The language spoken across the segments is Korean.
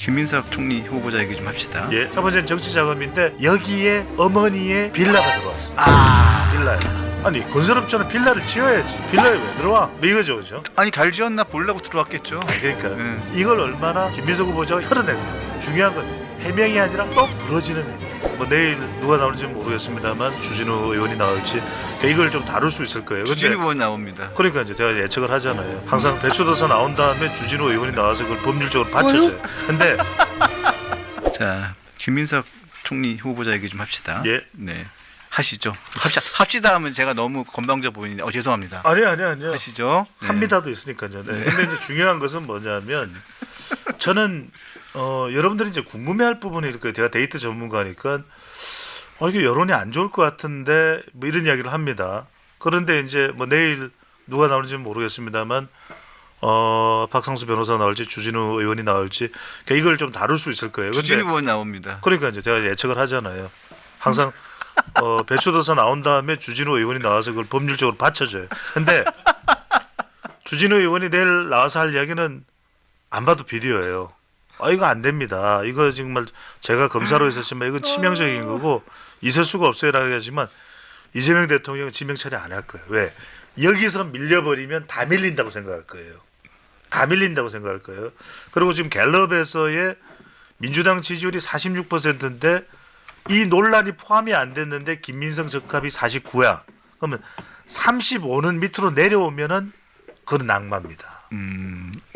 김민석 총리 후보자 얘기 좀 합시다. 예. 첫 번째는 정치 자금인데 여기에 어머니의 빌라가 들어왔어요. 빌라에. 아니 건설업자는 빌라를 지어야지. 빌라에 왜 들어와? 뭐 이거죠, 그죠? 아니 잘 지었나 보려고 들어왔겠죠. 그러니까 이걸 얼마나 김민석 후보자가 털어내냐. 중요한 건 해명이 아니라 또 부러지는 해명. 뭐 내일 누가 나올지 모르겠습니다만 주진우 의원이 나올지 그러니까 이걸 좀 다룰 수 있을 거예요. 근데 주진우 의원 나옵니다. 그러니까 이제 제가 예측을 하잖아요. 항상 배추도사 나온 다음에 주진우 의원이 나와서 그걸 법률적으로 받쳐줘요. 근데 자, 김민석 총리 후보자 얘기 좀 합시다. 예. 네. 하시죠. 합시다 하면 제가 너무 건방져 보이는데 죄송합니다. 아니요. 하시죠. 네. 합니다도 있으니까요. 네. 근데 이제 중요한 것은 뭐냐면 저는 여러분들이 이제 궁금해할 부분이 이렇게 제가 데이트 전문가니까 이게 여론이 안 좋을 것 같은데 뭐 이런 이야기를 합니다. 그런데 이제 뭐 내일 누가 나올지는 모르겠습니다만 박상수 변호사 나올지 주진우 의원이 나올지 그러니까 이걸 좀 다룰 수 있을 거예요. 근데 주진우 의원 나옵니다. 그러니까 이제 제가 예측을 하잖아요. 항상 배추도사 나온 다음에 주진우 의원이 나와서 그걸 법률적으로 받쳐줘요. 근데 주진우 의원이 내일 나와서 할 이야기는 안 봐도 비디오예요. 이거 안 됩니다. 이거 정말 제가 검사로 있었지만 이건 치명적인 거고 있을 수가 없어요라고 하지만 이재명 대통령은 지명 처리 안 할 거예요. 왜? 여기서 밀려버리면 다 밀린다고 생각할 거예요. 다 밀린다고 생각할 거예요. 그리고 지금 갤럽에서의 민주당 지지율이 46%인데 이 논란이 포함이 안 됐는데 김민석 적합이 49야. 그러면 35는 밑으로 내려오면은 그건 낙마입니다.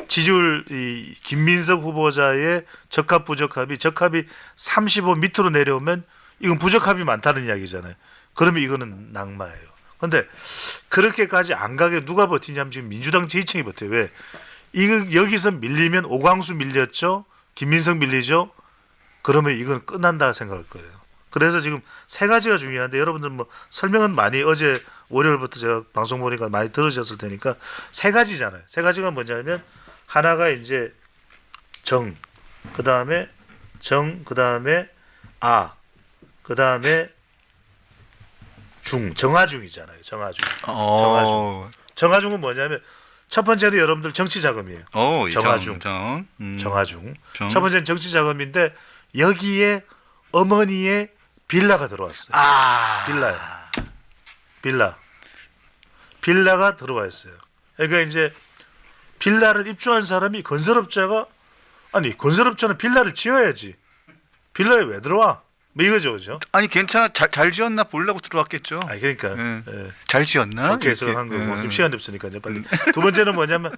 지지율 이 김민석 후보자의 적합 부적합이 35 밑으로 내려오면 이건 부적합이 많다는 이야기잖아요. 그러면 이거는 낙마예요. 그런데 그렇게까지 안 가게 누가 버티냐면 지금 민주당 지지층이 버텨요. 왜? 이거 여기서 밀리면 오광수 밀렸죠. 김민석 밀리죠. 그러면 이건 끝난다 생각할 거예요. 그래서 지금 세 가지가 중요한데 여러분들 뭐 설명은 많이 어제 월요일부터 제가 방송 보니까 많이 들으셨을 테니까 세 가지잖아요. 세 가지가 뭐냐면 하나가 이제 정, 그다음에 그다음에 그다음에 정하중이잖아요. 정하중. 정하중은 뭐냐면 첫 번째는 여러분들 정치 자금이에요. 정하중. 정하중. 첫 번째는 정치 자금인데 여기에 어머니의 빌라가 들어왔어요. 빌라요. 빌라가 들어와 있어요. 그러니까 이제 빌라를 입주한 사람이 건설업자는 빌라를 지어야지. 빌라에 왜 들어와? 뭐 이거죠, 그죠? 아니 괜찮아 잘 지었나 보려고 들어왔겠죠. 그러니까 잘 지었나? 좋게 해석을 한 거고 좀 시간이 없으니까 이제 빨리. 두 번째는 뭐냐면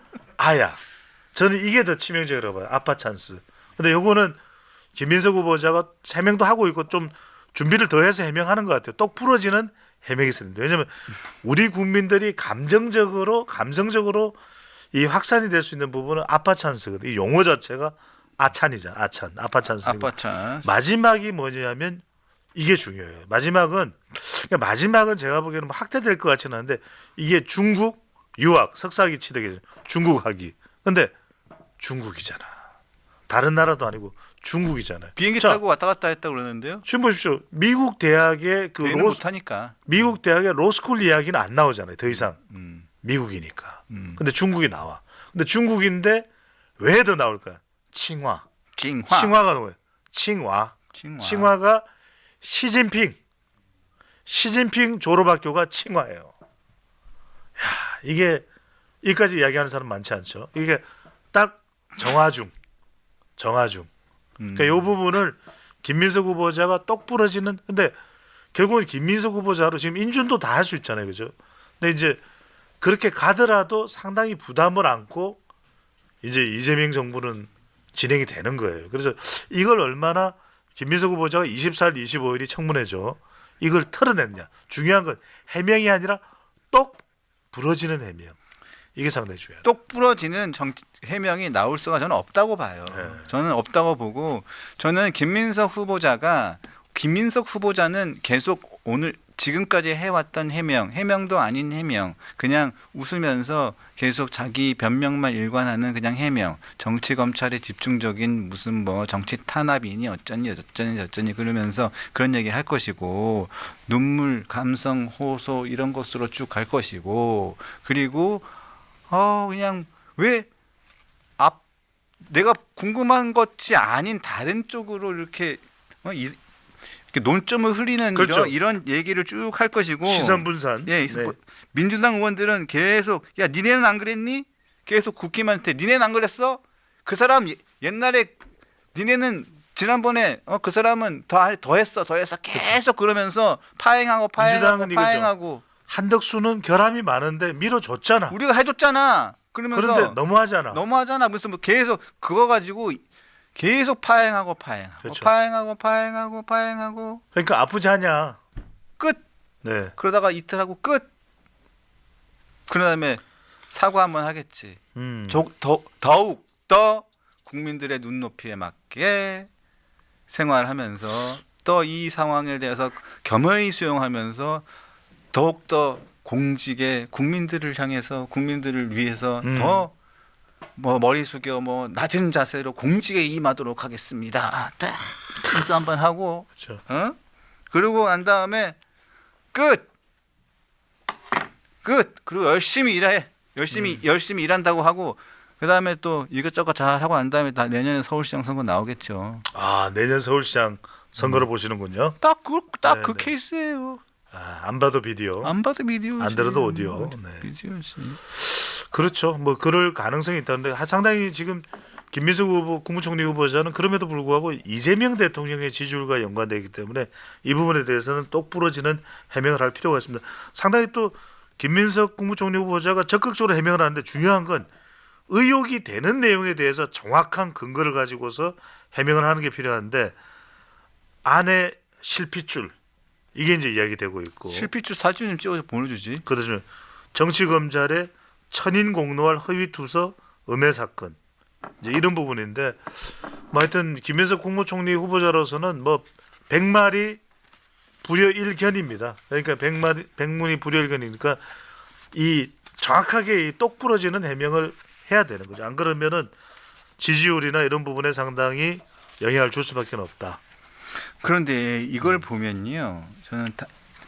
저는 이게 더 치명적이라고 봐요. 아빠 찬스. 근데 요거는 김민석 후보자가 해명도 하고 있고 좀 준비를 더 해서 해명하는 것 같아요. 똑 부러지는 해명이 있습니다. 왜냐하면 우리 국민들이 감성적으로 이 확산이 될 수 있는 부분은 아빠 찬스거든요. 이 용어 자체가 아찬이잖아. 아빠 찬스. 아빠 찬스. 마지막이 뭐냐면 이게 중요해요. 마지막은 제가 보기에는 학대될 것 같지는 않은데 이게 중국 유학 석사학위 치르게 중국 학위. 근데 중국이잖아. 다른 나라도 아니고 중국이잖아요. 비행기 타고 왔다 갔다 했다 그러는데요. 지금 보십시오. 미국 대학의 미국 대학의 로스쿨 이야기는 안 나오잖아요. 더 이상 미국이니까. 근데 중국이 나와. 근데 중국인데 왜 더 나올까요? 칭화가 뭐예요? 칭화가 시진핑 졸업학교가 칭화예요. 이게 여기까지 이야기하는 사람 많지 않죠. 이게 딱 정화중. 그러니까 이 부분을 김민석 후보자가 똑 부러지는. 근데 결국은 김민석 후보자로 지금 인준도 다 할 수 있잖아요, 그죠? 근데 이제 그렇게 가더라도 상당히 부담을 안고 이제 이재명 정부는 진행이 되는 거예요. 그래서 이걸 얼마나 김민석 후보자가 24일, 25일이 청문회죠. 이걸 털어내느냐. 중요한 건 해명이 아니라 똑 부러지는 해명. 이게 상당히 중요해요. 똑 부러지는 해명이 나올 수가 저는 없다고 봐요. 저는 없다고 보고 저는 김민석 후보자는 계속 오늘 지금까지 해왔던 해명도 아닌 해명, 그냥 웃으면서 계속 자기 변명만 일관하는 그냥 해명, 정치 검찰의 집중적인 무슨 뭐 정치 탄압이니 어쩌니 그러면서 그런 얘기 할 것이고 눈물, 감성, 호소 이런 것으로 쭉 갈 것이고 그리고 그냥 왜 내가 궁금한 것이 아닌 다른 쪽으로 이렇게 이렇게 논점을 흘리는 그렇죠. 이런 얘기를 쭉 할 것이고 시선 분산. 예, 네. 민주당 의원들은 계속 야 니네는 안 그랬니? 계속 국힘한테 니네는 안 그랬어? 그 사람 옛날에 니네는 지난번에 그 사람은 더 했어 계속 그러면서 파행하고 민주당은 이거죠. 파행하고 한덕수는 결함이 많은데 밀어줬잖아. 우리가 해줬잖아. 그러면서 그런데 너무하잖아. 너무하잖아. 무슨 뭐 계속 그거 가지고 계속 파행하고 그렇죠. 파행하고 그러니까 아프지 않냐. 끝. 네. 그러다가 이틀 하고 끝. 그다음에 사과 한번 하겠지. 더욱 더 국민들의 눈높이에 맞게 생활하면서 또 이 상황에 대해서 겸허히 수용하면서 더욱 더 공직에 국민들을 향해서 국민들을 위해서 더 뭐 머리 숙여 뭐 낮은 자세로 공직에 임하도록 하겠습니다. 딱 인수 한번 하고, 그렇죠. 그러고 난 다음에 끝. 그리고 열심히 일해. 열심히 일한다고 하고 그 다음에 또 이것저것 잘 하고 난 다음에 다 내년에 서울시장 선거 나오겠죠. 아 내년 서울시장 선거를 보시는군요. 딱 그 네. 케이스예요. 아, 안 봐도 비디오. 안 봐도 비디오. 안 들어도 오디오. 네. 비디오지. 그렇죠. 뭐 그럴 가능성이 있다는데 상당히 지금 김민석 후보 국무총리 후보자는 그럼에도 불구하고 이재명 대통령의 지지율과 연관되기 때문에 이 부분에 대해서는 똑부러지는 해명을 할 필요가 있습니다. 상당히 또 김민석 국무총리 후보자가 적극적으로 해명을 하는데 중요한 건 의혹이 되는 내용에 대해서 정확한 근거를 가지고서 해명을 하는 게 필요한데 안에 실핏줄 이게 이제 이야기되고 있고 실핏줄 사진 좀 찍어서 보내주지. 그다음에 정치검찰의 천인 공노할 허위 투서 음해 사건 이제 이런 부분인데 뭐 하여튼 김민석 국무총리 후보자로서는 뭐 100마리 불여일견입니다. 그러니까 100문이 불여일견이니까 이 정확하게 이 똑부러지는 해명을 해야 되는 거죠. 안 그러면은 지지율이나 이런 부분에 상당히 영향을 줄 수밖에 없다. 그런데 이걸 보면요, 저는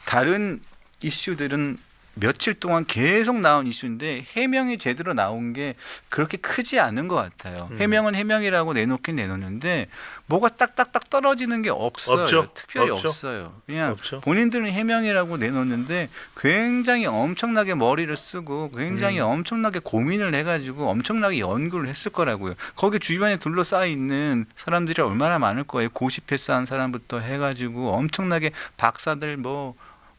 다른 이슈들은 며칠 동안 계속 나온 이슈인데 해명이 제대로 나온 게 그렇게 크지 않은 것 같아요. 해명은 해명이라고 내놓긴 내놓는데 뭐가 딱딱딱 떨어지는 게 없어요. 없죠. 특별히 없죠. 없어요. 그냥 없죠. 본인들은 해명이라고 내놓는데 굉장히 엄청나게 머리를 쓰고 굉장히 엄청나게 고민을 해가지고 엄청나게 연구를 했을 거라고요. 거기 주변에 둘러싸여 있는 사람들이 얼마나 많을 거예요. 고시 패스한 사람부터 해가지고 엄청나게 박사들 뭐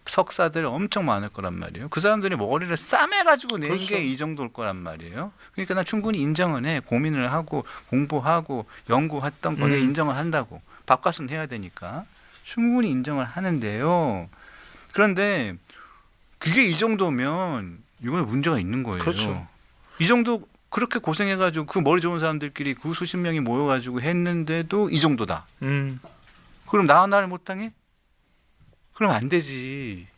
석사들 엄청 많을 거란 말이에요. 그 사람들이 머리를 싸매가지고 낸 그렇죠. 게 이 정도일 거란 말이에요. 그러니까 난 충분히 인정은 해. 고민을 하고 공부하고 연구했던 거에 인정을 한다고. 밥값은 해야 되니까. 충분히 인정을 하는데요. 그런데 그게 이 정도면 이건 문제가 있는 거예요. 그렇죠. 이 정도 그렇게 고생해가지고 그 머리 좋은 사람들끼리 그 수십 명이 모여가지고 했는데도 이 정도다. 그럼 나를 못 당해? 그럼 안 되지.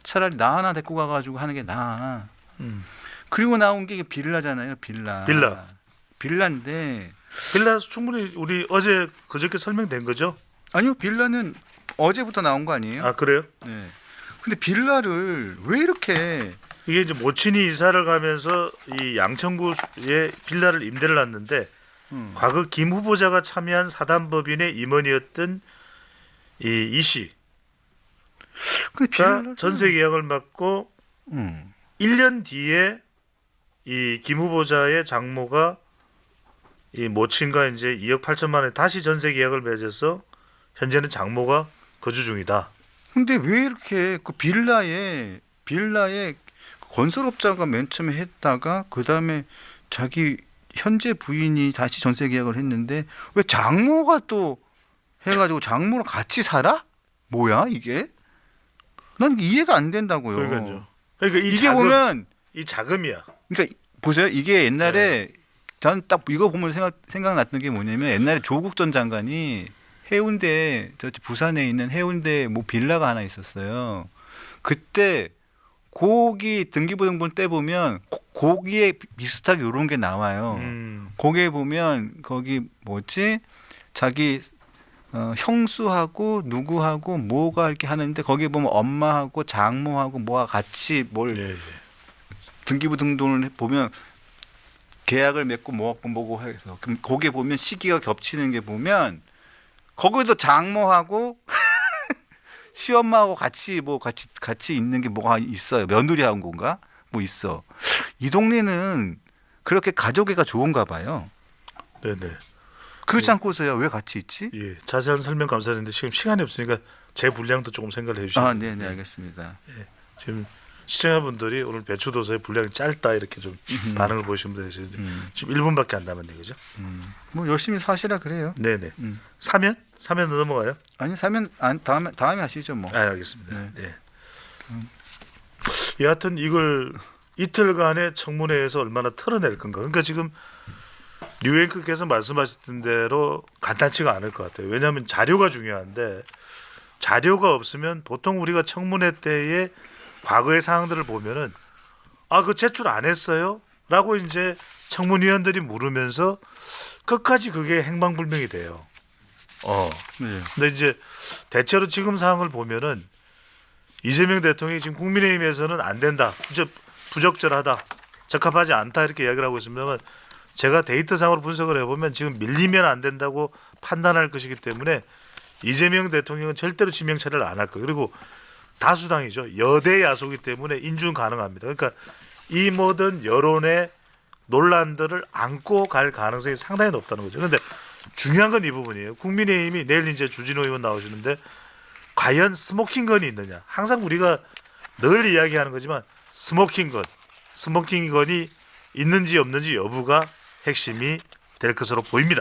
차라리 나 하나 데리고 가가지고 하는 게 나아. 그리고 나온 게 빌라잖아요. 빌라인데. 빌라 충분히 우리 어제 그저께 설명된 거죠? 아니요. 빌라는 어제부터 나온 거 아니에요? 아 그래요? 네. 근데 빌라를 왜 이렇게 이게 이제 모친이 이사를 가면서 이 양천구에 빌라를 임대를 놨는데 과거 김 후보자가 참여한 사단법인의 임원이었던 이 씨. 근데 그러니까 전세 계약을 받고 1년 뒤에 이 김 후보자의 장모가 이 모친과 이제 2억 8천만 원에 다시 전세 계약을 맺어서 현재는 장모가 거주 중이다. 근데 왜 이렇게 그 빌라에 건설업자가 맨 처음에 했다가 그다음에 자기 현재 부인이 다시 전세 계약을 했는데 왜 장모가 또 해가지고 장모랑 같이 살아? 뭐야 이게? 난 이해가 안 된다고요. 그러니까요. 그러니까 이게 보면 이 자금이야. 그러니까 보세요. 이게 옛날에 전 딱 이거 보면 생각났던 게 뭐냐면 옛날에 조국 전 장관이 해운대 저 부산에 있는 해운대 뭐 빌라가 하나 있었어요. 그때 거기 등기부등본 떼 보면 거기에 비슷하게 이런 게 나와요. 거기에 보면 거기 뭐지 자기 형수하고 누구하고 뭐가 이렇게 하는데 거기 보면 엄마하고 장모하고 뭐가 같이 뭘 등기부 등본을 보면 계약을 맺고 뭐고 해서 그럼 거기에 보면 시기가 겹치는 게 보면 거기도 장모하고 시엄마하고 같이 있는 게 뭐가 있어요. 며느리하고 건가? 뭐 있어. 이 동네는 그렇게 가족애가 좋은가 봐요. 네네. 그렇지 않고서야 왜 같이 있지? 예, 자세한 설명 감사드리는데 지금 시간이 없으니까 제 분량도 조금 생각을 해주시면 아, 네네 알겠습니다. 지금 시청자분들이 오늘 배추도서의 분량이 짧다 이렇게 좀 반응을 보시는 분들이 계시는데 지금 1분밖에 안 남았네요, 그죠? 뭐 열심히 사시라 그래요. 네네. 사면 넘어가요? 아니 사면 다음에 하시죠 뭐. 아, 알겠습니다. 네. 여하튼 이걸 이틀간의 청문회에서 얼마나 털어낼 건가. 그러니까 지금 뉴앵커께서 말씀하셨던 대로 간단치가 않을 것 같아요. 왜냐하면 자료가 중요한데 자료가 없으면 보통 우리가 청문회 때에 과거의 사항들을 보면은 그 제출 안 했어요? 라고 이제 청문위원들이 물으면서 끝까지 그게 행방불명이 돼요. 네. 근데 이제 대체로 지금 상황을 보면은 이재명 대통령이 지금 국민의힘에서는 안 된다, 부적절하다, 적합하지 않다 이렇게 이야기를 하고 있습니다만 제가 데이터상으로 분석을 해보면 지금 밀리면 안 된다고 판단할 것이기 때문에 이재명 대통령은 절대로 지명 처리를 안 할 거예요. 그리고 다수당이죠. 여대 야소이기 때문에 인준 가능합니다. 그러니까 이 모든 여론의 논란들을 안고 갈 가능성이 상당히 높다는 거죠. 그런데 중요한 건 이 부분이에요. 국민의힘이 내일 이제 주진우 의원 나오시는데 과연 스모킹건이 있느냐. 항상 우리가 늘 이야기하는 거지만 스모킹건이 있는지 없는지 여부가 핵심이 될 것으로 보입니다.